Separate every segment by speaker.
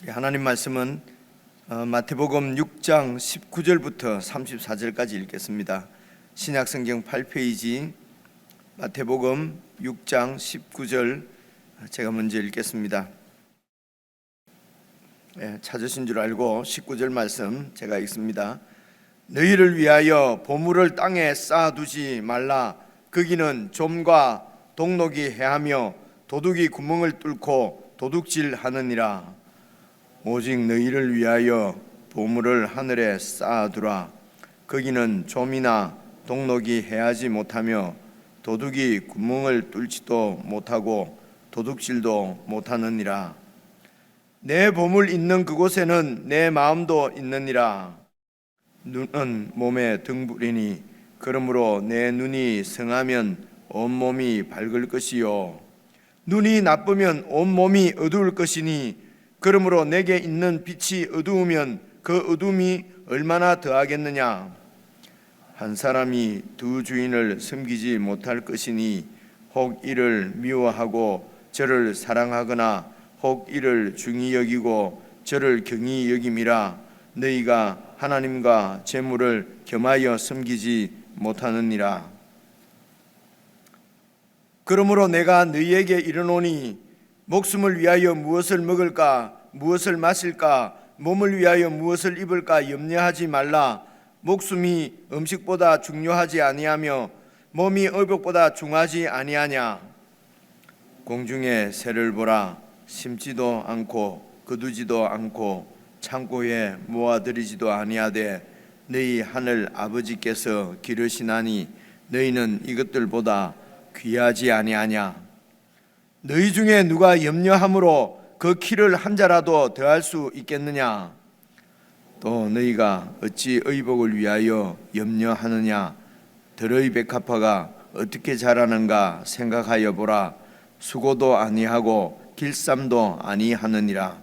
Speaker 1: 하나님 말씀은 마태복음 6장 19절부터 34절까지 읽겠습니다. 신약성경 8페이지 마태복음 6장 19절 제가 먼저 읽겠습니다. 찾으신 줄 알고 19절 말씀 제가 읽습니다. 너희를 위하여 보물을 땅에 쌓아두지 말라. 거기는 좀과 동록이 해하며 도둑이 구멍을 뚫고 도둑질하느니라. 오직 너희를 위하여 보물을 하늘에 쌓아두라. 거기는 좀이나 동록이 해하지 못하며 도둑이 구멍을 뚫지도 못하고 도둑질도 못하느니라. 내 보물 있는 그곳에는 내 마음도 있느니라. 눈은 몸의 등불이니 그러므로 내 눈이 성하면 온몸이 밝을 것이요 눈이 나쁘면 온몸이 어두울 것이니 그러므로 내게 있는 빛이 어두우면 그 어둠이 얼마나 더하겠느냐. 한 사람이 두 주인을 섬기지 못할 것이니 혹 이를 미워하고 저를 사랑하거나 혹 이를 중히 여기고 저를 경히 여김이라. 너희가 하나님과 재물을 겸하여 섬기지 못하느니라. 그러므로 내가 너희에게 이르노니 목숨을 위하여 무엇을 먹을까, 무엇을 마실까, 몸을 위하여 무엇을 입을까 염려하지 말라. 목숨이 음식보다 중요하지 아니하며 몸이 의복보다 중하지 아니하냐. 공중의 새를 보라. 심지도 않고 거두지도 않고 창고에 모아들이지도 아니하되 너희 하늘 아버지께서 기르시나니 너희는 이것들보다 귀하지 아니하냐. 너희 중에 누가 염려함으로 그 키를 한 자라도 더할 수 있겠느냐. 또 너희가 어찌 의복을 위하여 염려하느냐. 들의 백합화가 어떻게 자라는가 생각하여 보라. 수고도 아니하고 길쌈도 아니하느니라.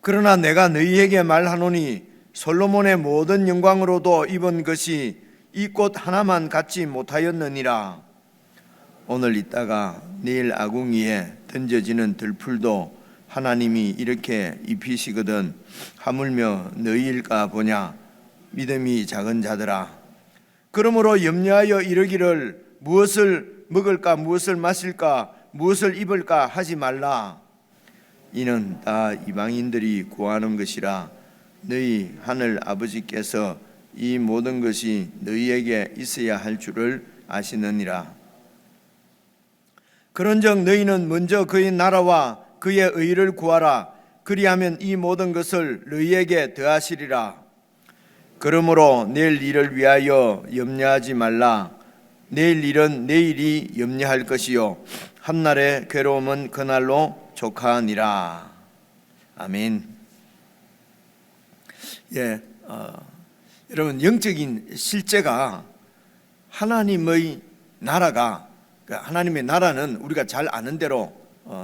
Speaker 1: 그러나 내가 너희에게 말하노니 솔로몬의 모든 영광으로도 입은 것이 이 꽃 하나만 갖지 못하였느니라. 오늘 있다가 내일 아궁이에 던져지는 들풀도 하나님이 이렇게 입히시거든 하물며 너희일까 보냐. 믿음이 작은 자들아. 그러므로 염려하여 이르기를 무엇을 먹을까, 무엇을 마실까, 무엇을 입을까 하지 말라. 이는 다 이방인들이 구하는 것이라. 너희 하늘 아버지께서 이 모든 것이 너희에게 있어야 할 줄을 아시느니라. 그런즉 너희는 먼저 그의 나라와 그의 의를 구하라. 그리하면 이 모든 것을 너희에게 더하시리라. 그러므로 내일 일을 위하여 염려하지 말라. 내일 일은 내일이 염려할 것이요 한날의 괴로움은 그날로 족하니라. 아멘. 여러분, 영적인 실제가 하나님의 나라가, 하나님의 나라는 우리가 잘 아는 대로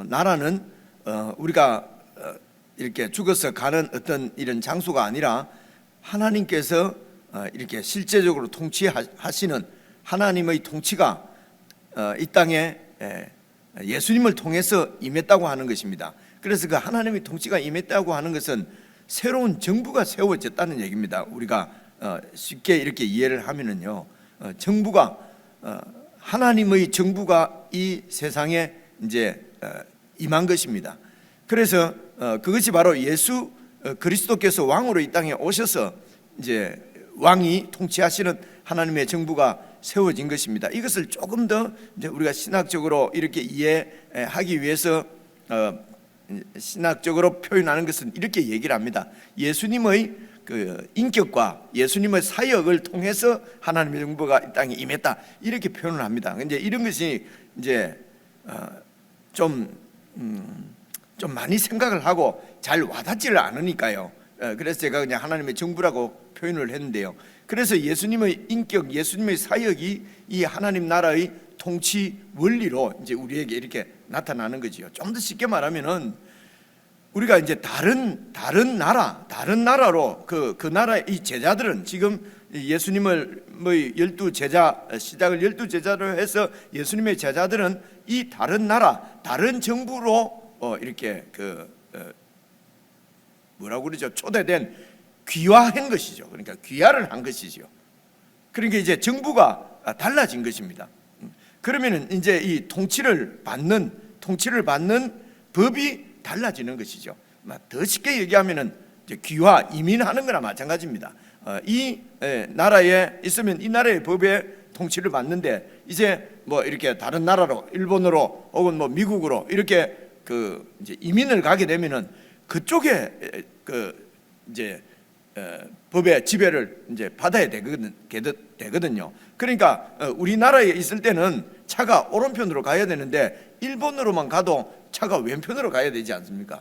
Speaker 1: 나라는 우리가 이렇게 죽어서 가는 어떤 이런 장소가 아니라 하나님께서 이렇게 실제적으로 통치하시는 하나님의 통치가 이 땅에 예수님을 통해서 임했다고 하는 것입니다. 그래서 그 하나님의 통치가 임했다고 하는 것은 새로운 정부가 세워졌다는 얘기입니다. 우리가 쉽게 이렇게 이해를 하면은요, 정부가 하나님의 정부가 이 세상에 이제 임한 것입니다. 그래서 그것이 바로 예수 그리스도께서 왕으로 이 땅에 오셔서 이제 왕이 통치하시는 하나님의 정부가 세워진 것입니다. 이것을 조금 더 이제 우리가 신학적으로 이렇게 이해하기 위해서 신학적으로 표현하는 것은 이렇게 얘기를 합니다. 예수님의 그 인격과 예수님의 사역을 통해서 하나님의 정부가 이 땅에 임했다, 이렇게 표현을 합니다. 이제 이런 것이 이제 좀 많이 생각을 하고 잘 와닿지를 않으니까요. 그래서 제가 그냥 하나님의 정부라고 표현을 했는데요. 그래서 예수님의 인격, 예수님의 사역이 이 하나님 나라의 통치 원리로 이제 우리에게 이렇게 나타나는 거지요. 좀 더 쉽게 말하면은 우리가 이제 다른 나라로 그 나라의 이 제자들은 지금 예수님을 뭐 12제자 시작을 12제자로 해서 예수님의 제자들은 이 다른 나라, 다른 정부로 이렇게 뭐라고 그러죠? 초대된 귀화한 것이죠. 그러니까 귀화를 한 것이죠. 그러니까 이제 정부가 달라진 것입니다. 그러면은 이제 이 통치를 받는 법이 달라지는 것이죠. 더 쉽게 얘기하면은 이제 귀화 이민하는 거나 마찬가지입니다. 이 나라에 있으면 이 나라의 법에 통치를 받는데 이제 뭐 이렇게 다른 나라로 일본으로 혹은 뭐 미국으로 이렇게 이제 이민을 가게 되면은 그쪽에 이제 법의 지배를 이제 받아야 되거든요. 그러니까 우리나라에 있을 때는 차가 오른편으로 가야 되는데 일본으로만 가도 차가 왼편으로 가야 되지 않습니까?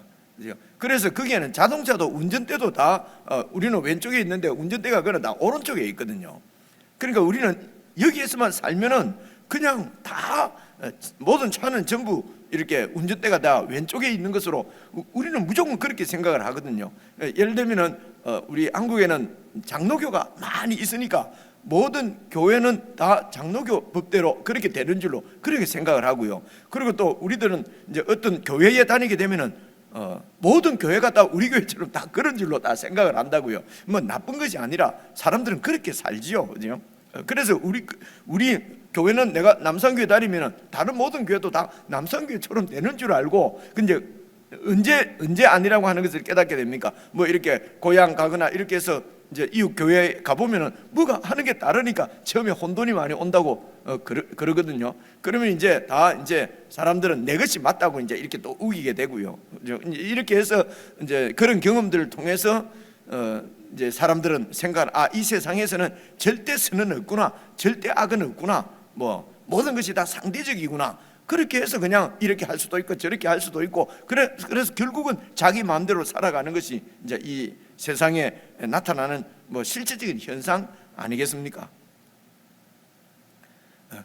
Speaker 1: 그래서 거기에는 자동차도 운전대도 다 우리는 왼쪽에 있는데 운전대가 그는 다 오른쪽에 있거든요. 그러니까 우리는 여기에서만 살면은 그냥 다 모든 차는 전부 이렇게 운전대가 다 왼쪽에 있는 것으로 우리는 무조건 그렇게 생각을 하거든요. 예를 들면은 우리 한국에는 장로교가 많이 있으니까 모든 교회는 다 장로교 법대로 그렇게 되는 줄로 그렇게 생각을 하고요. 그리고 또 우리들은 이제 어떤 교회에 다니게 되면은 모든 교회가 다 우리 교회처럼 다 그런 줄로 다 생각을 한다고요. 뭐 나쁜 것이 아니라 사람들은 그렇게 살지요, 그죠? 그래서 우리 교회는 내가 남산교회 다니면은 다른 모든 교회도 다 남산교회처럼 되는 줄 알고, 근데 언제 아니라고 하는 것을 깨닫게 됩니까? 뭐 이렇게 고향 가거나 이렇게 해서 이제 이웃 교회에 가보면은 뭐가 하는 게 다르니까 처음에 혼돈이 많이 온다고 그러거든요. 그러면 이제 사람들은 내 것이 맞다고 이제 이렇게 또 우기게 되고요. 이렇게 해서 이제 그런 경험들을 통해서 이제 사람들은 생각을 이 세상에서는 절대 선은 없구나, 절대 악은 없구나, 뭐 모든 것이 다 상대적이구나. 그렇게 해서 그냥 이렇게 할 수도 있고 저렇게 할 수도 있고 그래서 결국은 자기 마음대로 살아가는 것이 이제 이 세상에 나타나는 뭐 실질적인 현상 아니겠습니까?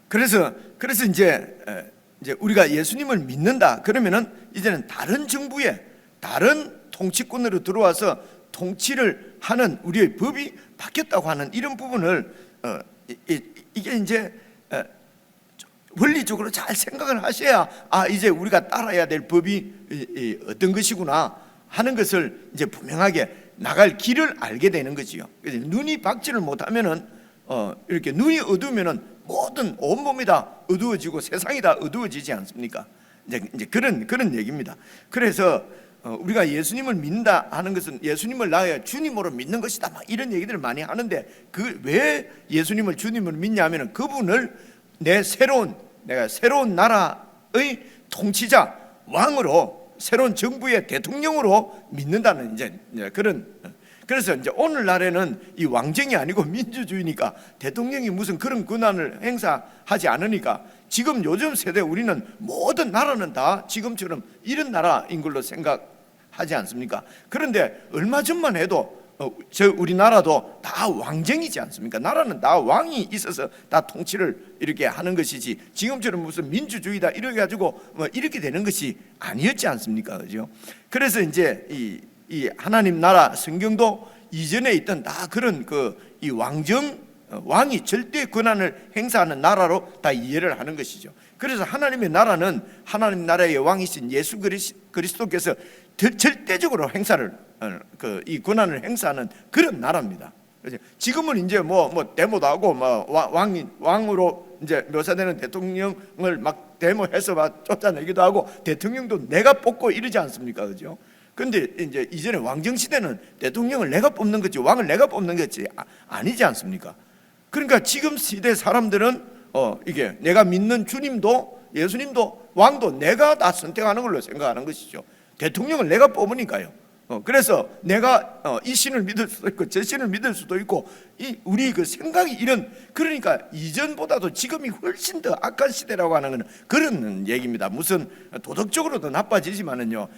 Speaker 1: 그래서 이제 우리가 예수님을 믿는다 그러면은 이제는 다른 정부에 다른 통치권으로 들어와서 통치를 하는 우리의 법이 바뀌었다고 하는 이런 부분을 이게 이제 원리적으로 잘 생각을 하셔야 이제 우리가 따라야 될 법이 어떤 것이구나 하는 것을 이제 분명하게 나갈 길을 알게 되는 거지요. 그래서 눈이 박지를 못하면은 이렇게 눈이 어두우면은 모든 온몸이 다 어두워지고 세상이 다 어두워지지 않습니까? 이제 그런 얘기입니다. 그래서 우리가 예수님을 믿는다 하는 것은 예수님을 나의 주님으로 믿는 것이다, 막 이런 얘기들을 많이 하는데 왜 예수님을 주님으로 믿냐면은 그분을 내가 새로운 나라의 통치자 왕으로 새로운 정부의 대통령으로 믿는다는 이제 그런. 그래서 이제 오늘날에는 이 왕정이 아니고 민주주의니까 대통령이 무슨 그런 권한을 행사하지 않으니까 지금 요즘 세대 우리는 모든 나라는 다 지금처럼 이런 나라인 걸로 생각하지 않습니까? 그런데 얼마 전만 해도 우리나라도 다 왕정이지 않습니까? 나라는 다 왕이 있어서 다 통치를 이렇게 하는 것이지 지금처럼 무슨 민주주의다 이래 가지고 뭐 이렇게 되는 것이 아니었지 않습니까? 그죠? 그래서 이제 이 하나님 나라 성경도 이전에 있던 다 그런 이 왕이 절대 권한을 행사하는 나라로 다 이해를 하는 것이죠. 그래서 하나님의 나라는 하나님 나라의 왕이신 예수 그리스도께서 절대적으로 이 권한을 행사하는 그런 나라입니다. 지금은 이제 뭐 데모도 하고 왕으로 이제 묘사되는 대통령을 막 데모해서 막 쫓아내기도 하고 대통령도 내가 뽑고 이러지 않습니까, 그죠? 근데 이제 이전에 왕정 시대는 대통령을 내가 뽑는 거지 왕을 내가 뽑는 거지 아니지 않습니까? 그러니까 지금 시대 사람들은 이게 내가 믿는 주님도 예수님도 왕도 내가 다 선택하는 걸로 생각하는 것이죠. 대통령을 내가 뽑으니까요. 그래서 내가 이 신을 믿을 수도 있고 저 신을 믿을 수도 있고 우리 그 생각이 그러니까 이전보다도 지금이 훨씬 더 악한 시대라고 하는 것은 그런 얘기입니다. 무슨 도덕적으로도 나빠지지만은요,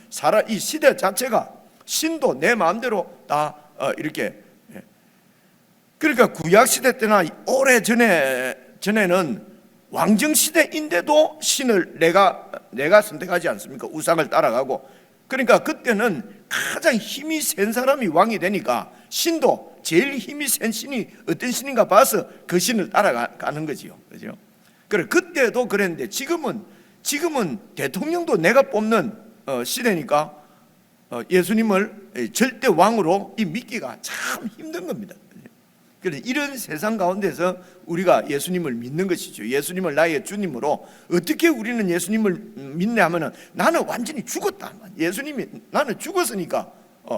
Speaker 1: 이 시대 자체가 신도 내 마음대로 다 이렇게. 그러니까 구약 시대 때나 오래 전에는 왕정 시대인데도 신을 내가 선택하지 않습니까? 우상을 따라가고. 그러니까 그때는 가장 힘이 센 사람이 왕이 되니까 신도 제일 힘이 센 신이 어떤 신인가 봐서 그 신을 따라가는 거지요. 그죠? 그래, 그때도 그랬는데 지금은 대통령도 내가 뽑는 시대니까 예수님을 절대 왕으로 믿기가 참 힘든 겁니다. 그래서 이런 세상 가운데서 우리가 예수님을 믿는 것이죠. 예수님을 나의 주님으로. 어떻게 우리는 예수님을 믿냐 하면은 나는 완전히 죽었다. 예수님이 나는 죽었으니까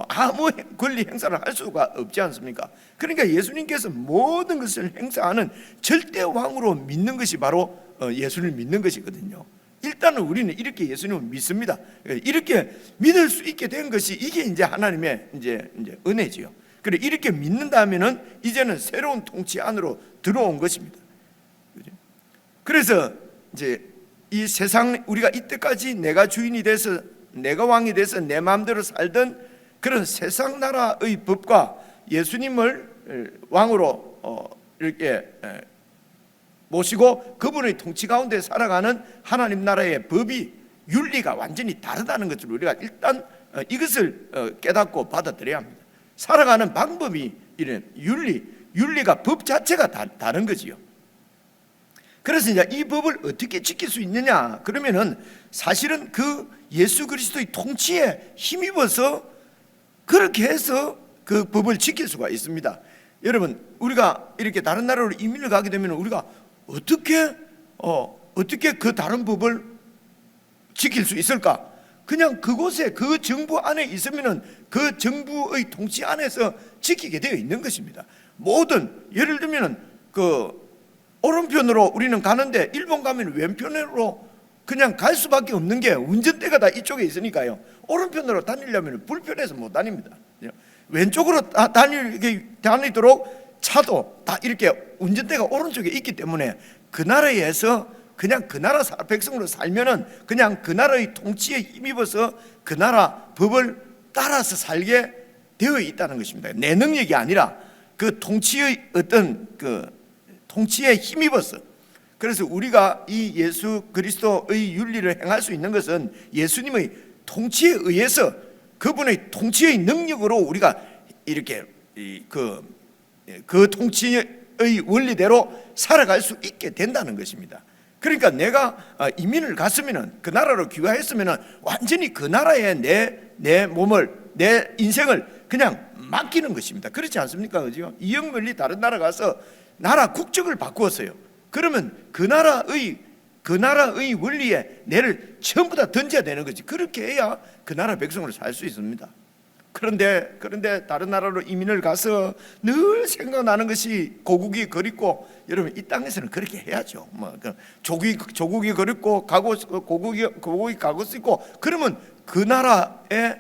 Speaker 1: 아무 권리 행사를 할 수가 없지 않습니까? 그러니까 예수님께서 모든 것을 행사하는 절대 왕으로 믿는 것이 바로 예수를 믿는 것이거든요. 일단은 우리는 이렇게 예수님을 믿습니다. 이렇게 믿을 수 있게 된 것이 이게 이제 하나님의 이제 은혜지요. 그래 이렇게 믿는다면은 이제는 새로운 통치 안으로 들어온 것입니다. 그래서 이제 이 세상 우리가 이때까지 내가 주인이 돼서 내가 왕이 돼서 내 마음대로 살던 그런 세상 나라의 법과 예수님을 왕으로 이렇게 모시고 그분의 통치 가운데 살아가는 하나님 나라의 법이 윤리가 완전히 다르다는 것을 우리가 일단 이것을 깨닫고 받아들여야 합니다. 살아가는 방법이 이런 윤리가 법 자체가 다른 거지요. 그래서 이제 이 법을 어떻게 지킬 수 있느냐? 그러면은 사실은 그 예수 그리스도의 통치에 힘입어서 그렇게 해서 그 법을 지킬 수가 있습니다. 여러분, 우리가 이렇게 다른 나라로 이민을 가게 되면 우리가 어떻게 그 다른 법을 지킬 수 있을까? 그냥 그곳에 그 정부 안에 있으면은 그 정부의 통치 안에서 지키게 되어 있는 것입니다. 모든 예를 들면은 그 오른편으로 우리는 가는데 일본 가면 왼편으로 그냥 갈 수밖에 없는 게 운전대가 다 이쪽에 있으니까요. 오른편으로 다니려면 불편해서 못 다닙니다. 왼쪽으로 다니도록 차도 다 이렇게 운전대가 오른쪽에 있기 때문에 그 나라에서 그냥 그 나라 백성으로 살면은 그냥 그 나라의 통치에 힘입어서 그 나라 법을 따라서 살게 되어 있다는 것입니다. 내 능력이 아니라 그 통치의 어떤 그 통치에 힘입어서. 그래서 우리가 이 예수 그리스도의 윤리를 행할 수 있는 것은 예수님의 통치에 의해서 그분의 통치의 능력으로 우리가 이렇게 그 통치의 원리대로 살아갈 수 있게 된다는 것입니다. 그러니까 내가 이민을 갔으면은 그 나라로 귀화했으면은 완전히 그 나라에 내 몸을 내 인생을 그냥 맡기는 것입니다. 그렇지 않습니까? 그죠? 이영멀리 다른 나라 가서 나라 국적을 바꾸었어요. 그러면 그 나라의 원리에 내를 전부 다 던져야 되는 거지. 그렇게 해야 그 나라 백성으로 살 수 있습니다. 그런데 다른 나라로 이민을 가서 늘 생각나는 것이 고국이 그립고, 여러분 이 땅에서는 그렇게 해야죠. 조국이 그립고 고국이 가고 싶고, 그러면 그 나라의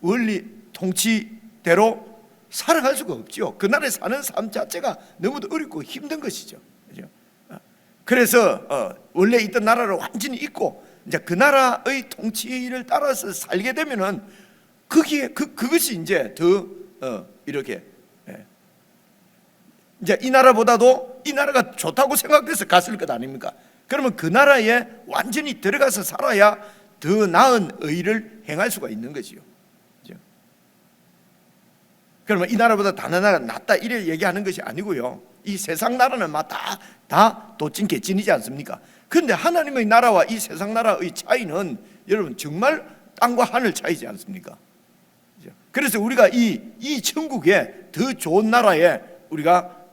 Speaker 1: 원리 통치대로 살아갈 수가 없죠. 그 나라에 사는 삶 자체가 너무도 어렵고 힘든 것이죠. 그렇죠? 그래서 원래 있던 나라를 완전히 잊고 이제 그 나라의 통치를 따라서 살게 되면은 그것이 이제 더 이렇게 이제 이 나라보다도 이 나라가 좋다고 생각돼서 갔을 것 아닙니까? 그러면 그 나라에 완전히 들어가서 살아야 더 나은 의를 행할 수가 있는 거지요. 그렇죠? 그러면 이 나라보다 다른 나라가 낫다 이래 얘기하는 것이 아니고요. 이 세상 나라는 다 도찐 개찐이지 않습니까? 그런데 하나님의 나라와 이 세상 나라의 차이는 여러분 정말 땅과 하늘 차이지 않습니까? 그래서 우리가 이 천국에 더 좋은 나라에 우리가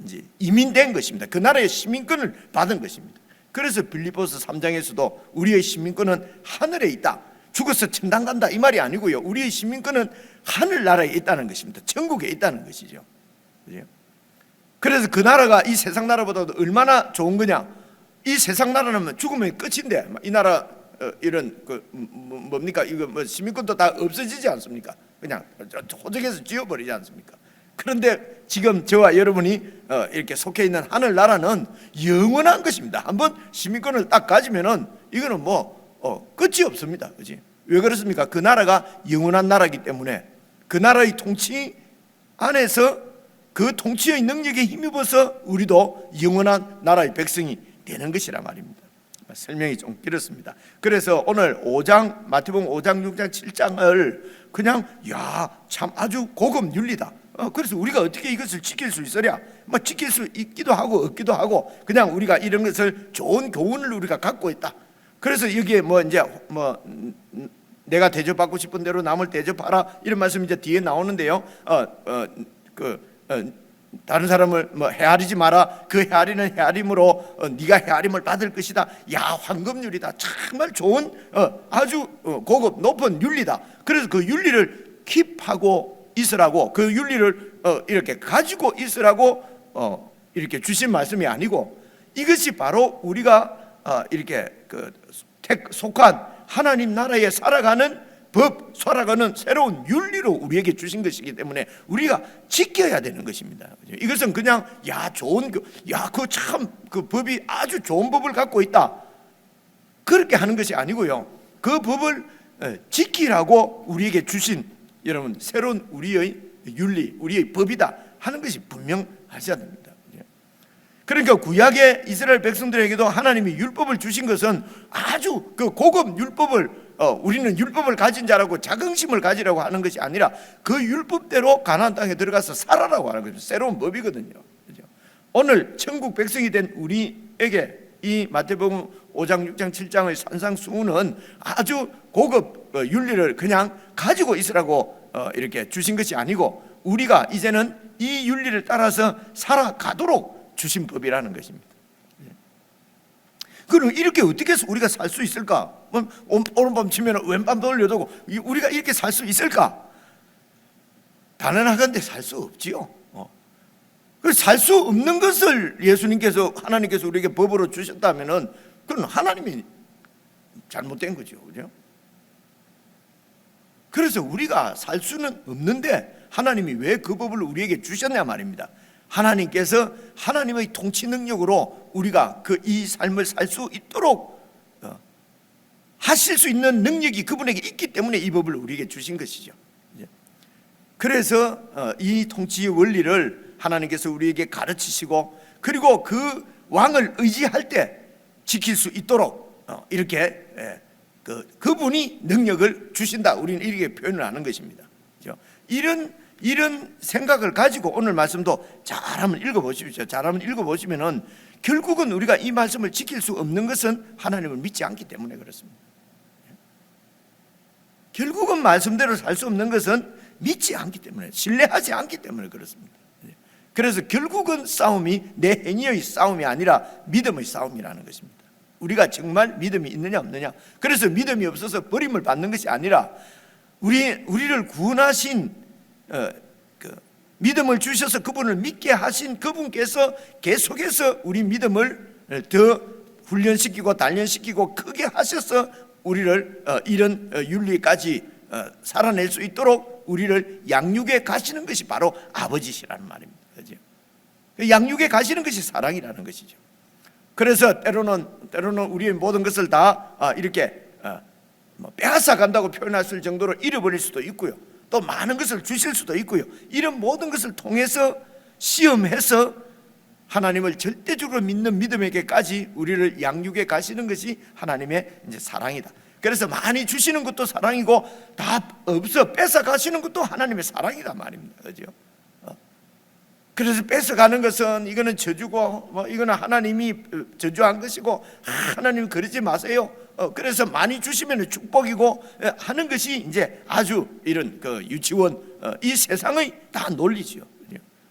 Speaker 1: 이제 이민된 것입니다. 그 나라의 시민권을 받은 것입니다. 그래서 빌립보서 3장에서도 우리의 시민권은 하늘에 있다. 죽어서 천당 간다 이 말이 아니고요. 우리의 시민권은 하늘나라에 있다는 것입니다. 천국에 있다는 것이죠. 그래서 그 나라가 이 세상 나라보다도 얼마나 좋은 거냐? 이 세상 나라는 죽으면 끝인데 이 나라 이런 뭡니까? 이거 시민권도 다 없어지지 않습니까? 그냥 호적에서 지워버리지 않습니까? 그런데 지금 저와 여러분이 이렇게 속해 있는 하늘나라는 영원한 것입니다. 한번 시민권을 딱 가지면은 이거는 끝이 없습니다. 그렇지? 왜 그렇습니까? 그 나라가 영원한 나라이기 때문에 그 나라의 통치 안에서 그 통치의 능력에 힘입어서 우리도 영원한 나라의 백성이 되는 것이란 말입니다. 설명이 좀 길었습니다. 그래서 오늘 5장 마태복음 5장 6장 7장을 그냥 참 아주 고급 윤리다. 그래서 우리가 어떻게 이것을 지킬 수 있으랴? 지킬 수 있기도 하고 없기도 하고 그냥 우리가 이런 것을 좋은 교훈을 우리가 갖고 있다. 그래서 여기에 내가 대접받고 싶은 대로 남을 대접하라, 이런 말씀이 이제 뒤에 나오는데요. 다른 사람을 뭐 헤아리지 마라. 그 헤아리는 헤아림으로 네가 헤아림을 받을 것이다. 야, 황금률이다. 정말 좋은 아주 고급 높은 윤리다. 그래서 그 윤리를 킵하고 있으라고, 그 윤리를 이렇게 가지고 있으라고 이렇게 주신 말씀이 아니고, 이것이 바로 우리가 이렇게 속한 하나님 나라에 살아가는 법, 살아가는 새로운 윤리로 우리에게 주신 것이기 때문에 우리가 지켜야 되는 것입니다. 이것은 그냥 좋은 그 법이 아주 좋은 법을 갖고 있다, 그렇게 하는 것이 아니고요. 그 법을 지키라고 우리에게 주신 여러분 새로운 우리의 윤리, 우리의 법이다 하는 것이 분명하셔야 됩니다. 그러니까 구약의 이스라엘 백성들에게도 하나님이 율법을 주신 것은 아주 그 고급 율법을 우리는 율법을 가진 자라고 자긍심을 가지라고 하는 것이 아니라 그 율법대로 가나안 땅에 들어가서 살아라고 하는 거죠. 새로운 법이거든요. 그렇죠? 오늘 천국 백성이 된 우리에게 이 마태복음 5장, 6장, 7장의 산상수훈은 아주 고급 윤리를 그냥 가지고 있으라고 이렇게 주신 것이 아니고, 우리가 이제는 이 윤리를 따라서 살아가도록 주신 법이라는 것입니다. 그럼 이렇게 어떻게 해서 우리가 살 수 있을까? 오른밤 치면 왼밤 돌려두고 우리가 이렇게 살 수 있을까? 단언하건대 살 수 없지요. 살 수 없는 것을 하나님께서 우리에게 법으로 주셨다면은 그건 하나님이 잘못된 거죠, 그죠? 그래서 우리가 살 수는 없는데 하나님이 왜 그 법을 우리에게 주셨냐 말입니다. 하나님께서 하나님의 통치 능력으로 우리가 이 삶을 살 수 있도록 하실 수 있는 능력이 그분에게 있기 때문에 이 법을 우리에게 주신 것이죠. 그래서 이 통치의 원리를 하나님께서 우리에게 가르치시고, 그리고 그 왕을 의지할 때 지킬 수 있도록 이렇게 그분이 능력을 주신다, 우리는 이렇게 표현을 하는 것입니다. 이런 생각을 가지고 오늘 말씀도 잘 한번 읽어보십시오. 잘 한번 읽어보시면은 결국은 우리가 이 말씀을 지킬 수 없는 것은 하나님을 믿지 않기 때문에 그렇습니다. 결국은 말씀대로 살 수 없는 것은 믿지 않기 때문에, 신뢰하지 않기 때문에 그렇습니다. 그래서 결국은 싸움이 내 행위의 싸움이 아니라 믿음의 싸움이라는 것입니다. 우리가 정말 믿음이 있느냐 없느냐. 그래서 믿음이 없어서 버림을 받는 것이 아니라 우리를 구원하신 믿음을 주셔서 그분을 믿게 하신 그분께서 계속해서 우리 믿음을 더 훈련시키고 단련시키고 크게 하셔서 우리를 이런 윤리까지 살아낼 수 있도록 우리를 양육해 가시는 것이 바로 아버지시라는 말입니다. 그죠? 양육해 가시는 것이 사랑이라는 것이죠. 그래서 때로는 우리의 모든 것을 다 이렇게 빼앗아 간다고 표현했을 정도로 잃어버릴 수도 있고요. 또 많은 것을 주실 수도 있고요. 이런 모든 것을 통해서 시험해서 하나님을 절대적으로 믿는 믿음에게까지 우리를 양육해 가시는 것이 하나님의 이제 사랑이다. 그래서 많이 주시는 것도 사랑이고 다 없어 뺏어 가시는 것도 하나님의 사랑이다 말입니다. 그죠? 그래서 뺏어가는 것은 이거는 저주고 이거는 하나님이 저주한 것이고 하나님 그러지 마세요. 그래서 많이 주시면 축복이고 하는 것이 이제 아주 이런 유치원 이 세상의 다 논리지요.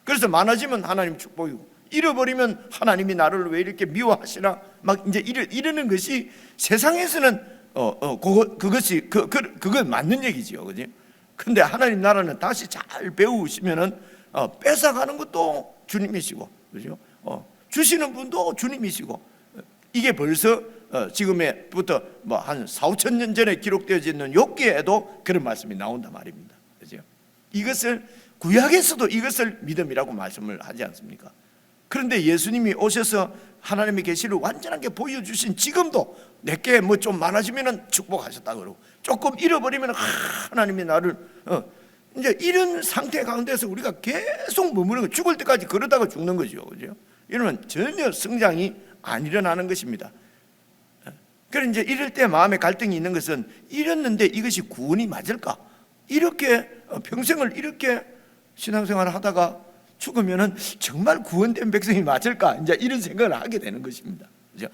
Speaker 1: 그래서 많아지면 하나님 축복이고 잃어버리면 하나님이 나를 왜 이렇게 미워하시나 막 이제 이러는 것이 세상에서는 그건 맞는 얘기지요, 그지? 근데 하나님 나라는 다시 잘 배우시면은 뺏어가는 것도 주님이시고, 그죠? 주시는 분도 주님이시고, 이게 벌써 지금부터 뭐 한 4,5천 년 전에 기록되어져 있는 욥기에도 그런 말씀이 나온단 말입니다, 그죠? 이것을 구약에서도 이것을 믿음이라고 말씀을 하지 않습니까? 그런데 예수님이 오셔서 하나님의 계시를 완전하게 보여주신 지금도 내게 뭐 좀 많아지면은 축복하셨다 그러고 조금 잃어버리면 하나님이 나를 이제 이런 상태 가운데서 우리가 계속 머무르고 죽을 때까지 그러다가 죽는 거죠, 그죠? 이러면 전혀 성장이 안 일어나는 것입니다. 그래서 이제 이럴 때 마음에 갈등이 있는 것은 이랬는데 이것이 구원이 맞을까? 이렇게 평생을 이렇게 신앙생활을 하다가 죽으면은 정말 구원된 백성이 맞을까? 이제 이런 생각을 하게 되는 것입니다. 그죠?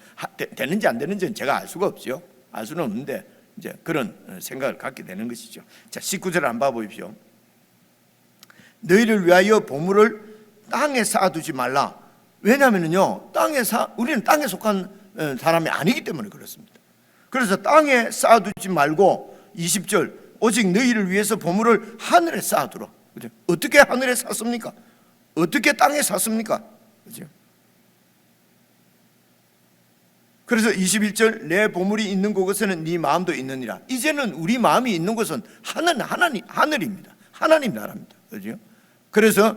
Speaker 1: 되는지 안 되는지는 제가 알 수가 없죠. 알 수는 없는데 이제 그런 생각을 갖게 되는 것이죠. 자, 19절 한번 봐보십시오. 너희를 위하여 보물을 땅에 쌓아두지 말라. 왜냐하면요, 우리는 땅에 속한 사람이 아니기 때문에 그렇습니다. 그래서 땅에 쌓아두지 말고 20절 오직 너희를 위해서 보물을 하늘에 쌓아두라. 그죠? 어떻게 하늘에 쌓습니까? 어떻게 땅에 쌓습니까? 그죠? 그래서 21절 내 보물이 있는 곳에는 네 마음도 있느니라. 이제는 우리 마음이 있는 곳은 하늘입니다. 하나님 나라입니다. 그죠? 그래서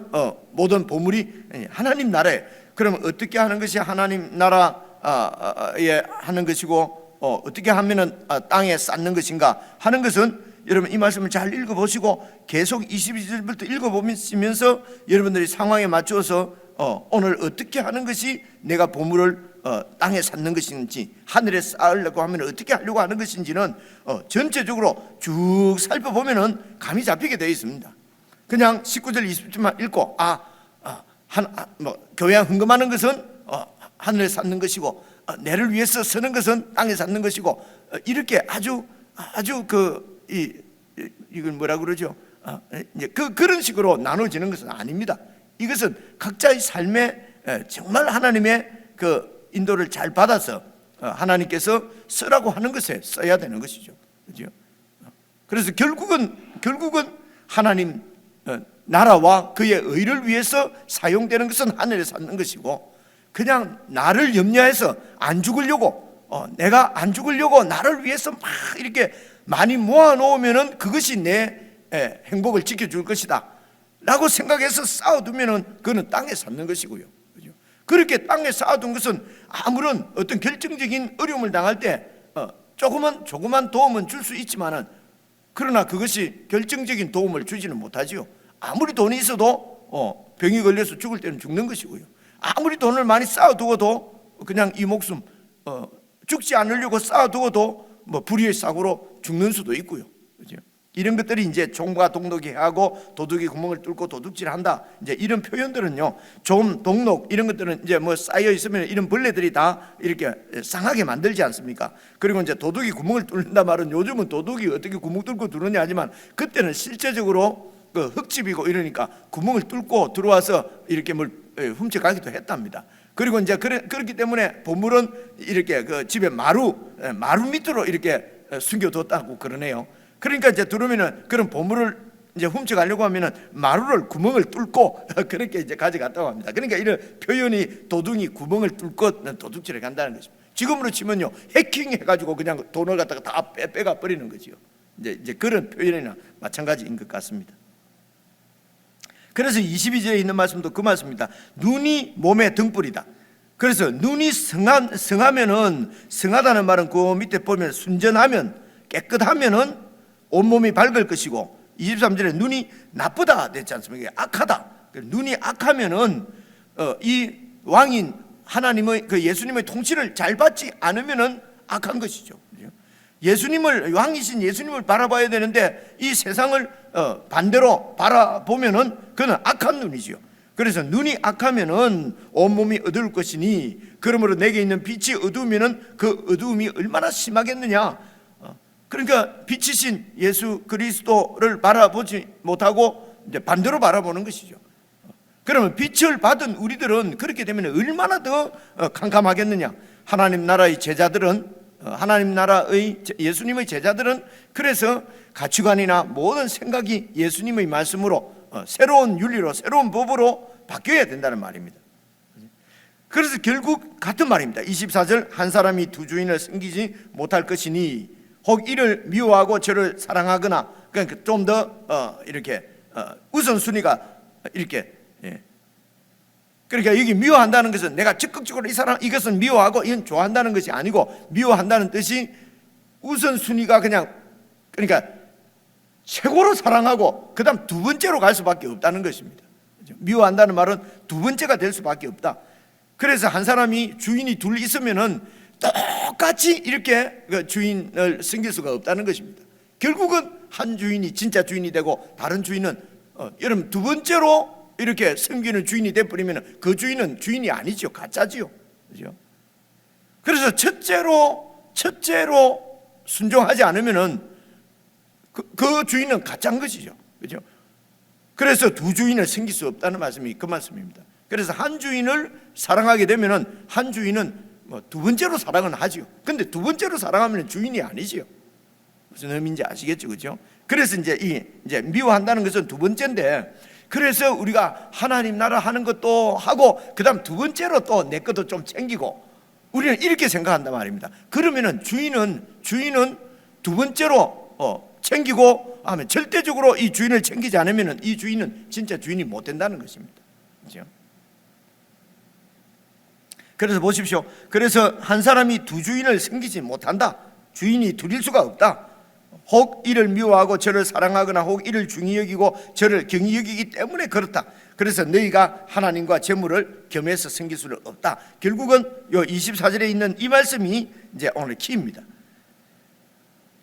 Speaker 1: 모든 보물이 하나님 나라에, 그러면 어떻게 하는 것이 하나님 나라에 하는 것이고 어떻게 하면은 땅에 쌓는 것인가 하는 것은 여러분 이 말씀을 잘 읽어보시고 계속 22절부터 읽어보시면서 여러분들이 상황에 맞춰서 오늘 어떻게 하는 것이 내가 보물을 땅에 쌓는 것인지, 하늘에 쌓으려고 하면 어떻게 하려고 하는 것인지는 전체적으로 쭉 살펴보면은 감이 잡히게 되어 있습니다. 그냥 19절 20절만 읽고 교회 흥금하는 것은 하늘에 쌓는 것이고 내를 위해서 쓰는 것은 땅에 쌓는 것이고 이렇게 아주 이걸 뭐라 그러죠? 그런 식으로 나눠지는 것은 아닙니다. 이것은 각자의 삶에 정말 하나님의 그 인도를 잘 받아서 하나님께서 쓰라고 하는 것에 써야 되는 것이죠. 그죠? 그래서 결국은 하나님 나라와 그의 의를 위해서 사용되는 것은 하늘에 쌓는 것이고, 그냥 나를 염려해서 안 죽으려고 내가 안 죽으려고 나를 위해서 막 이렇게 많이 모아놓으면은 그것이 내 행복을 지켜줄 것이다 라고 생각해서 쌓아두면은 그거는 땅에 쌓는 것이고요. 그죠? 그렇게 땅에 쌓아둔 것은 아무런 어떤 결정적인 어려움을 당할 때 조그만 도움은 줄 수 있지만은, 그러나 그것이 결정적인 도움을 주지는 못하지요. 아무리 돈이 있어도 병이 걸려서 죽을 때는 죽는 것이고요. 아무리 돈을 많이 쌓아두어도 그냥 이 목숨 죽지 않으려고 쌓아두어도 불의의 사고로 죽는 수도 있고요. 그죠? 이런 것들이 이제 종과 동독이 하고 도둑이 구멍을 뚫고 도둑질한다. 이제 이런 표현들은요, 좀 동독 이런 것들은 이제 쌓여 있으면 이런 벌레들이 다 이렇게 상하게 만들지 않습니까? 그리고 이제 도둑이 구멍을 뚫는다 말은 요즘은 도둑이 어떻게 구멍 뚫고 들어오냐 하지만 그때는 실제적으로 그 흙집이고 이러니까 구멍을 뚫고 들어와서 이렇게 뭘 훔쳐가기도 했답니다. 그리고 이제 그렇기 때문에 보물은 이렇게 그 집에 마루 밑으로 이렇게 숨겨뒀다고 그러네요. 그러니까 이제 들어오면은 그런 보물을 이제 훔쳐가려고 하면은 마루를 구멍을 뚫고 그렇게 이제 가져갔다고 합니다. 그러니까 이런 표현이 도둑이 구멍을 뚫고 도둑질을 간다는 것입니다. 지금으로 치면요, 해킹해가지고 그냥 돈을 갖다가 다 빼가 버리는 거지요. 이제 그런 표현이나 마찬가지인 것 같습니다. 그래서 22절에 있는 말씀도 그 말씀입니다. 눈이 몸의 등불이다. 그래서 눈이 성하면은, 성하다는 말은 그 밑에 보면 순전하면, 깨끗하면은 온몸이 밝을 것이고, 23절에 눈이 나쁘다 됐지 않습니까? 악하다. 눈이 악하면은 이 왕인 하나님의 그 예수님의 통치를 잘 받지 않으면은 악한 것이죠. 왕이신 예수님을 바라봐야 되는데 이 세상을 반대로 바라보면은 그는 악한 눈이죠. 그래서 눈이 악하면은 온몸이 어두울 것이니, 그러므로 내게 있는 빛이 어두우면은 그 어두움이 얼마나 심하겠느냐. 그러니까 빛이신 예수 그리스도를 바라보지 못하고 이제 반대로 바라보는 것이죠. 그러면 빛을 받은 우리들은 그렇게 되면 얼마나 더 캄캄하겠느냐. 하나님 나라의 제자들은, 하나님 나라의 예수님의 제자들은 그래서 가치관이나 모든 생각이 예수님의 말씀으로 새로운 윤리로, 새로운 법으로 바뀌어야 된다는 말입니다. 그래서 결국 같은 말입니다. 24절 한 사람이 두 주인을 섬기지 못할 것이니 혹 이를 미워하고 저를 사랑하거나, 그러니까 좀 더 이렇게 우선순위가 이렇게, 그러니까 여기 미워한다는 것은 내가 적극적으로 이 사람 이것은 미워하고 이건 좋아한다는 것이 아니고, 미워한다는 뜻이 우선순위가 그러니까 최고로 사랑하고 그 다음 두 번째로 갈 수밖에 없다는 것입니다. 미워한다는 말은 두 번째가 될 수밖에 없다. 그래서 한 사람이 주인이 둘 있으면은 똑같이 이렇게 주인을 섬길 수가 없다는 것입니다. 결국은 한 주인이 진짜 주인이 되고 다른 주인은 여러분 두 번째로 이렇게 섬기는 주인이 돼버리면 그 주인은 주인이 아니죠. 가짜지요. 그죠? 그래서 첫째로 순종하지 않으면은 그 주인은 가짜인 것이죠. 그렇죠? 그래서 두 주인을 섬길 수 없다는 말씀이 그 말씀입니다. 그래서 한 주인을 사랑하게 되면은 한 주인은 두 번째로 사랑은 하지요. 근데 두 번째로 사랑하면 주인이 아니지요. 무슨 의미인지 아시겠죠, 그렇죠? 그래서 이제 미워한다는 것은 두 번째인데, 그래서 우리가 하나님 나라 하는 것도 하고 그다음 두 번째로 또 내 것도 좀 챙기고, 우리는 이렇게 생각한단 말입니다. 그러면은 주인은 두 번째로 챙기고 하면 절대적으로 이 주인을 챙기지 않으면은 이 주인은 진짜 주인이 못 된다는 것입니다. 그렇죠? 그래서 보십시오. 그래서 한 사람이 두 주인을 섬기지 못한다. 주인이 둘일 수가 없다. 혹 이를 미워하고 저를 사랑하거나 혹 이를 중히 여기고 저를 경히 여기기 때문에 그렇다. 그래서 너희가 하나님과 재물을 겸해서 섬길 수는 없다. 결국은 요 24절에 있는 이 말씀이 이제 오늘 키입니다.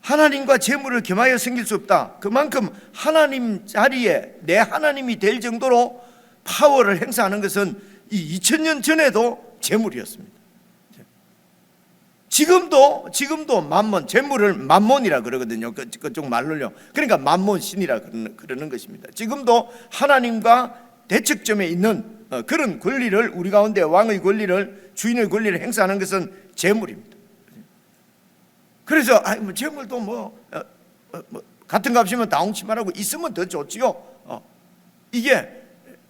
Speaker 1: 하나님과 재물을 겸하여 섬길 수 없다. 그만큼 하나님 자리에 내 하나님이 될 정도로 파워를 행사하는 것은 이 2000년 전에도 재물이었습니다. 지금도 만몬, 재물을 만몬이라 그러거든요. 그쪽 말로요. 그러니까 만몬신이라 그러는 것입니다. 지금도 하나님과 대척점에 있는 그런 권리를, 우리 가운데 왕의 권리를, 주인의 권리를 행사하는 것은 재물입니다. 그래서 재물도 같은 값이면 다홍치마라고 있으면 더 좋지요. 이게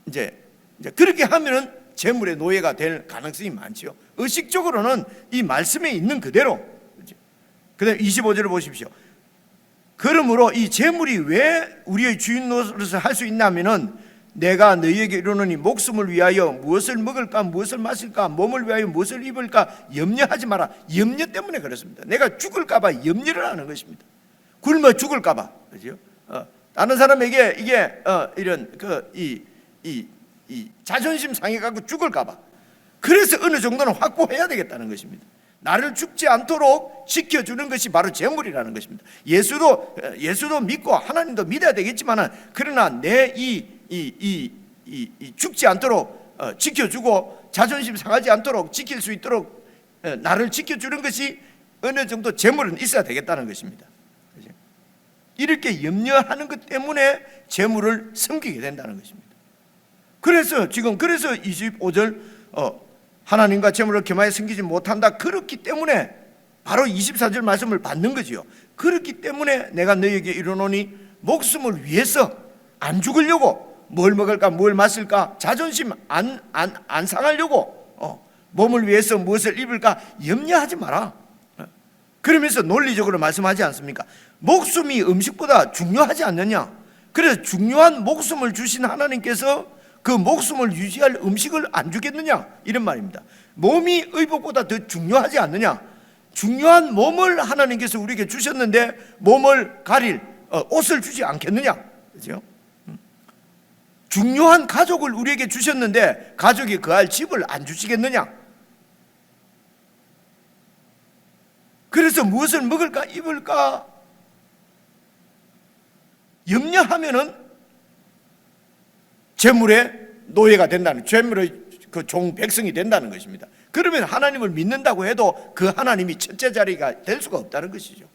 Speaker 1: 이제 그렇게 하면은 재물의 노예가 될 가능성이 많지요. 의식적으로는 이 말씀에 있는 그대로. 그 다음에 25절을 보십시오. 그러므로 이 재물이 왜 우리의 주인 노릇을 할 수 있냐면은 내가 너희에게 이르노니 목숨을 위하여 무엇을 먹을까 무엇을 마실까 몸을 위하여 무엇을 입을까 염려하지 마라. 염려 때문에 그렇습니다. 내가 죽을까 봐 염려를 하는 것입니다. 굶어 죽을까 봐. 그죠? 다른 사람에게 이게 이런 이 자존심 상해가지고 죽을까 봐. 그래서 어느 정도는 확보해야 되겠다는 것입니다. 나를 죽지 않도록 지켜주는 것이 바로 재물이라는 것입니다. 예수도 믿고 하나님도 믿어야 되겠지만, 그러나 내 죽지 않도록 지켜주고 자존심 상하지 않도록 지킬 수 있도록 나를 지켜주는 것이 어느 정도 재물은 있어야 되겠다는 것입니다. 이렇게 염려하는 것 때문에 재물을 섬기게 된다는 것입니다. 그래서 25절 하나님과 재물을 겸하여 섬기지 못한다. 그렇기 때문에 바로 24절 말씀을 받는 거지요. 그렇기 때문에 내가 너희에게 이르노니 목숨을 위해서 안 죽으려고 뭘 먹을까 뭘 마실까 자존심 안 상하려고 몸을 위해서 무엇을 입을까 염려하지 마라. 그러면서 논리적으로 말씀하지 않습니까? 목숨이 음식보다 중요하지 않느냐. 그래서 중요한 목숨을 주신 하나님께서 그 목숨을 유지할 음식을 안 주겠느냐, 이런 말입니다. 몸이 의복보다 더 중요하지 않느냐. 중요한 몸을 하나님께서 우리에게 주셨는데 몸을 가릴 옷을 주지 않겠느냐, 그렇죠? 중요한 가족을 우리에게 주셨는데 가족이 거할 집을 안 주시겠느냐. 그래서 무엇을 먹을까 입을까 염려하면은 재물의 노예가 된다는, 재물의 그 종 백성이 된다는 것입니다. 그러면 하나님을 믿는다고 해도 그 하나님이 첫째 자리가 될 수가 없다는 것이죠.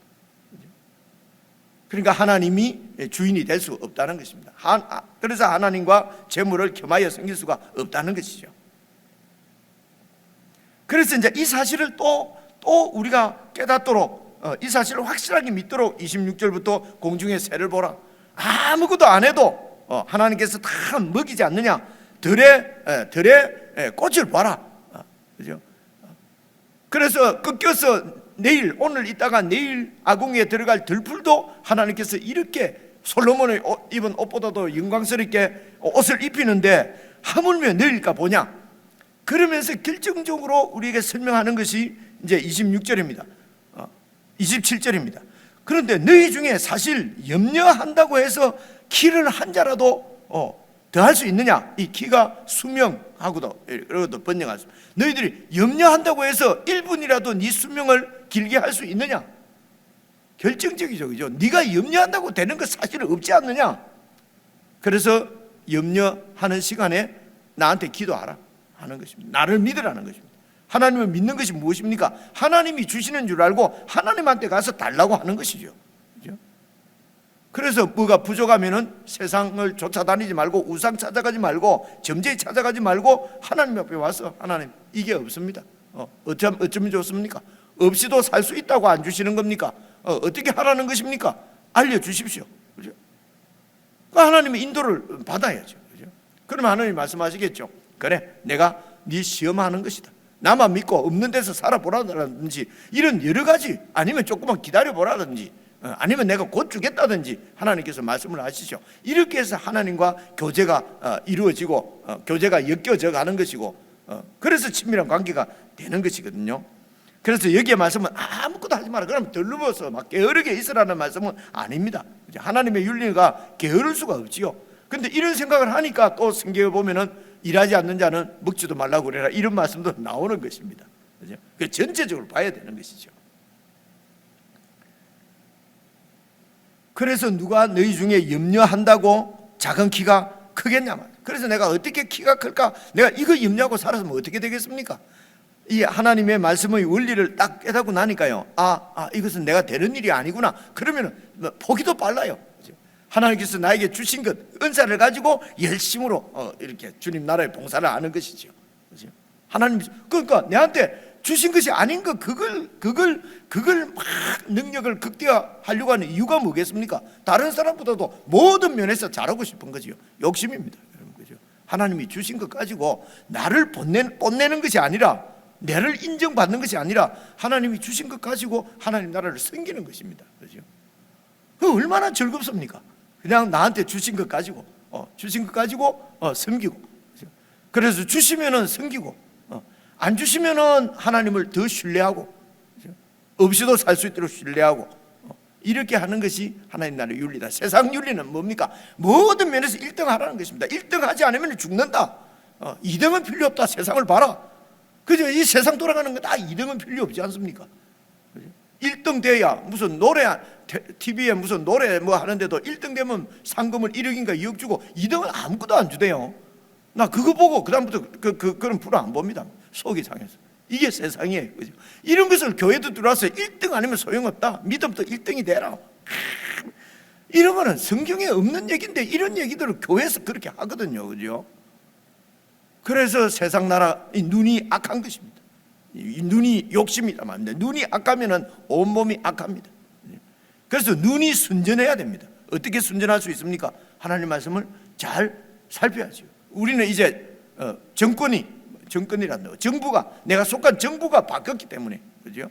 Speaker 1: 그러니까 하나님이 주인이 될 수 없다는 것입니다. 그래서 하나님과 재물을 겸하여 섬길 수가 없다는 것이죠. 그래서 이제 이 사실을 또 우리가 깨닫도록, 이 사실을 확실하게 믿도록 26절부터 공중의 새를 보라. 아무것도 안 해도 하나님께서 다 먹이지 않느냐. 들의 꽃을 봐라. 그죠? 그래서 꺾여서 오늘 있다가 내일 아궁이에 들어갈 들풀도 하나님께서 이렇게 솔로몬의 입은 옷보다도 영광스럽게 옷을 입히는데 하물며 내일까 보냐. 그러면서 결정적으로 우리에게 설명하는 것이 이제 26절입니다. 27절입니다. 그런데 너희 중에 사실 염려한다고 해서 키를 한 자라도 더 할 수 있느냐? 이 키가 수명하고도 이것도 번영할 수. 너희들이 염려한다고 해서 1분이라도 네 수명을 길게 할 수 있느냐? 결정적이죠, 그죠? 네가 염려한다고 되는 것 사실은 없지 않느냐? 그래서 염려하는 시간에 나한테 기도하라 하는 것입니다. 나를 믿으라는 것입니다. 하나님을 믿는 것이 무엇입니까? 하나님이 주시는 줄 알고 하나님한테 가서 달라고 하는 것이죠. 그죠? 그래서 뭐가 부족하면은 세상을 쫓아다니지 말고 우상 찾아가지 말고 점쟁이 찾아가지 말고 하나님 앞에 와서 하나님 이게 없습니다. 어쩌면 좋습니까? 없이도 살 수 있다고 안 주시는 겁니까? 어떻게 하라는 것입니까? 알려주십시오. 그죠? 하나님의 인도를 받아야죠. 그죠? 그러면 하나님이 말씀하시겠죠. 그래, 내가 네 시험하는 것이다. 나만 믿고 없는 데서 살아보라든지 이런 여러 가지, 아니면 조금만 기다려보라든지, 아니면 내가 곧 주겠다든지 하나님께서 말씀을 하시죠. 이렇게 해서 하나님과 교제가 이루어지고 교제가 엮여져 가는 것이고, 그래서 친밀한 관계가 되는 것이거든요. 그래서 여기에 말씀은 아무것도 하지 마라, 그러면 덜르버서 막 게으르게 있으라는 말씀은 아닙니다. 하나님의 윤리가 게으를 수가 없지요. 근데 이런 생각을 하니까 또 성경에 보면은 일하지 않는 자는 먹지도 말라고 그래라, 이런 말씀도 나오는 것입니다. 그죠? 그 전체적으로 봐야 되는 것이죠. 그래서 누가 너희 중에 염려한다고 작은 키가 크겠냐. 그래서 내가 어떻게 키가 클까? 내가 이거 염려하고 살았으면 어떻게 되겠습니까? 이 하나님의 말씀의 원리를 딱 깨닫고 나니까요, 이것은 내가 되는 일이 아니구나. 그러면 포기도 빨라요. 하나님께서 나에게 주신 것, 은사를 가지고 열심으로 이렇게 주님 나라의 봉사를 하는 것이죠. 하나님, 그러니까 내한테 주신 것이 아닌 것, 그걸 막 능력을 극대화하려고 하는 이유가 뭐겠습니까? 다른 사람보다도 모든 면에서 잘하고 싶은 거지요. 욕심입니다, 여러분. 그죠? 하나님이 주신 것 가지고 나를 뽐내는 것이 아니라, 나를 인정받는 것이 아니라 하나님이 주신 것 가지고 하나님 나라를 섬기는 것입니다. 그죠? 그 얼마나 즐겁습니까? 그냥 나한테 주신 것 가지고 섬기고. 그죠? 그래서 주시면은 섬기고, 안 주시면은 하나님을 더 신뢰하고, 그죠? 없이도 살 수 있도록 신뢰하고, 이렇게 하는 것이 하나님 나라의 윤리다. 세상 윤리는 뭡니까? 모든 면에서 1등 하라는 것입니다. 1등 하지 않으면 죽는다. 2등은 필요 없다. 세상을 봐라. 그죠? 이 세상 돌아가는 거 다 2등은 필요 없지 않습니까? 1등 돼야 무슨 노래, TV에 무슨 노래 뭐 하는데도 1등 되면 상금을 1억인가 2억 주고 2등은 아무것도 안 주대요. 나 그거 보고 그다음부터 그런 프로 안 봅니다. 속이 상해서. 이게 세상이에요. 그죠? 이런 것을 교회도 들어와서 1등 아니면 소용없다. 믿음도 1등이 되라. 이런 거는 성경에 없는 얘기인데 이런 얘기들을 교회에서 그렇게 하거든요. 그죠? 그래서 세상 나라 눈이 악한 것입니다. 이 눈이 욕심이다 말입니다. 눈이 악하면은 온몸이 악합니다. 그래서 눈이 순전해야 됩니다. 어떻게 순전할 수 있습니까? 하나님 말씀을 잘 살펴야죠. 우리는 이제 정권이란다. 정부가, 내가 속한 정부가 바뀌었기 때문에, 그죠?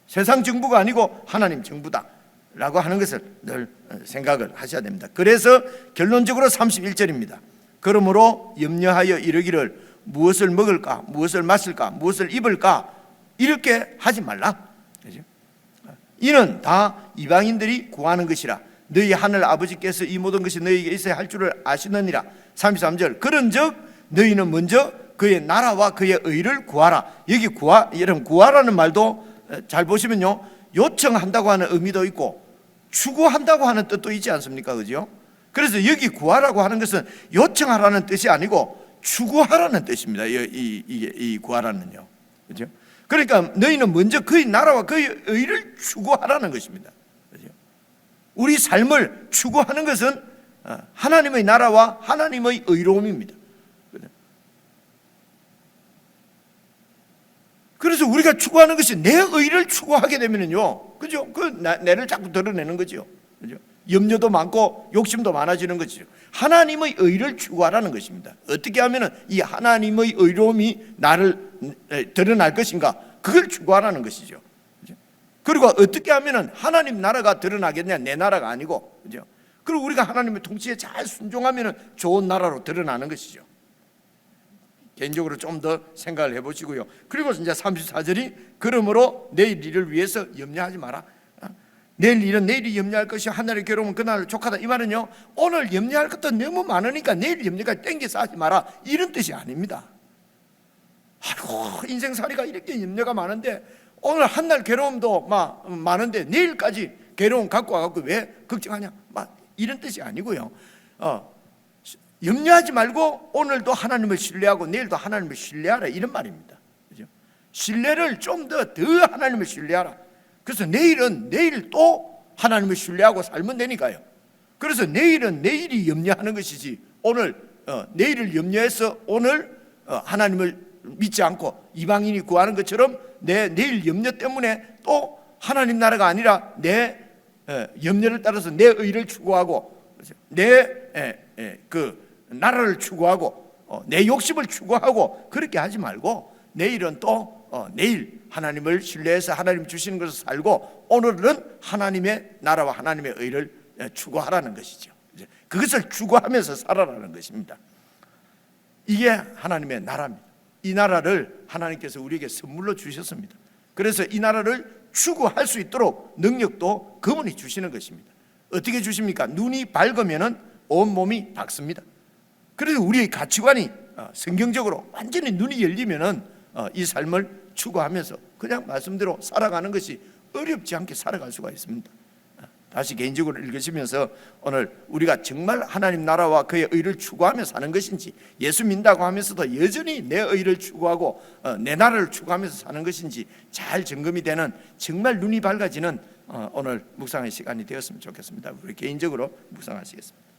Speaker 1: 세상 정부가 아니고 하나님 정부다라고 하는 것을 늘 생각을 하셔야 됩니다. 그래서 결론적으로 31절입니다. 그러므로 염려하여 이르기를 무엇을 먹을까, 무엇을 마실까, 무엇을 입을까, 이렇게 하지 말라. 그죠? 이는 다 이방인들이 구하는 것이라. 너희 하늘 아버지께서 이 모든 것이 너희에게 있어야 할 줄을 아시느니라. 33절. 그런즉 너희는 먼저 그의 나라와 그의 의를 구하라. 여기 여러분 구하라는 말도 잘 보시면요, 요청한다고 하는 의미도 있고 추구한다고 하는 뜻도 있지 않습니까? 그죠? 그래서 여기 구하라고 하는 것은 요청하라는 뜻이 아니고 추구하라는 뜻입니다. 이 구하라는요. 그죠? 그러니까 너희는 먼저 그의 나라와 그의 의를 추구하라는 것입니다. 그죠? 우리 삶을 추구하는 것은 하나님의 나라와 하나님의 의로움입니다. 그래서 우리가 추구하는 것이 내 의를 추구하게 되면요, 그죠? 내를 자꾸 드러내는 거죠. 그죠? 염려도 많고 욕심도 많아지는 것이죠. 하나님의 의를 추구하라는 것입니다. 어떻게 하면은 이 하나님의 의로움이 나를 드러날 것인가, 그걸 추구하라는 것이죠. 그죠? 그리고 어떻게 하면은 하나님 나라가 드러나겠냐, 내 나라가 아니고, 그죠? 그리고 우리가 하나님의 통치에 잘 순종하면은 좋은 나라로 드러나는 것이죠. 개인적으로 좀 더 생각을 해보시고요. 그리고 이제 34절이 그러므로 내일 일을 위해서 염려하지 마라. 내일 일은 내일이 염려할 것이 하늘의 괴로움은 그날 족하다. 이 말은요, 오늘 염려할 것도 너무 많으니까 내일 염려가 땡겨서 하지 마라, 이런 뜻이 아닙니다. 아이고, 인생살이가 이렇게 염려가 많은데 오늘 한날 괴로움도 많은데 내일까지 괴로움 갖고 와갖고 왜 걱정하냐, 이런 뜻이 아니고요. 염려하지 말고 오늘도 하나님을 신뢰하고 내일도 하나님을 신뢰하라, 이런 말입니다. 그죠? 신뢰를 좀 더 하나님을 신뢰하라. 그래서 내일은 내일 또 하나님을 신뢰하고 살면 되니까요. 그래서 내일은 내일이 염려하는 것이지, 오늘 내일을 염려해서 오늘 하나님을 믿지 않고 이방인이 구하는 것처럼 내 내일 염려 때문에 또 하나님 나라가 아니라 내 염려를 따라서 내 의를 추구하고 내 그 나라를 추구하고 내 욕심을 추구하고 그렇게 하지 말고, 내일은 또 내일 하나님을 신뢰해서 하나님 주시는 것을 살고, 오늘은 하나님의 나라와 하나님의 의를 추구하라는 것이죠. 그것을 추구하면서 살아라는 것입니다. 이게 하나님의 나라입니다. 이 나라를 하나님께서 우리에게 선물로 주셨습니다. 그래서 이 나라를 추구할 수 있도록 능력도 그분이 주시는 것입니다. 어떻게 주십니까? 눈이 밝으면 온몸이 밝습니다. 그래서 우리의 가치관이 성경적으로 완전히 눈이 열리면 이 삶을 추구하면서 그냥 말씀대로 살아가는 것이 어렵지 않게 살아갈 수가 있습니다. 다시 개인적으로 읽으시면서 오늘 우리가 정말 하나님 나라와 그의 의를 추구하며 사는 것인지, 예수 믿는다고 하면서도 여전히 내 의를 추구하고 내 나라를 추구하면서 사는 것인지 잘 점검이 되는, 정말 눈이 밝아지는 오늘 묵상의 시간이 되었으면 좋겠습니다. 우리 개인적으로 묵상하시겠습니다.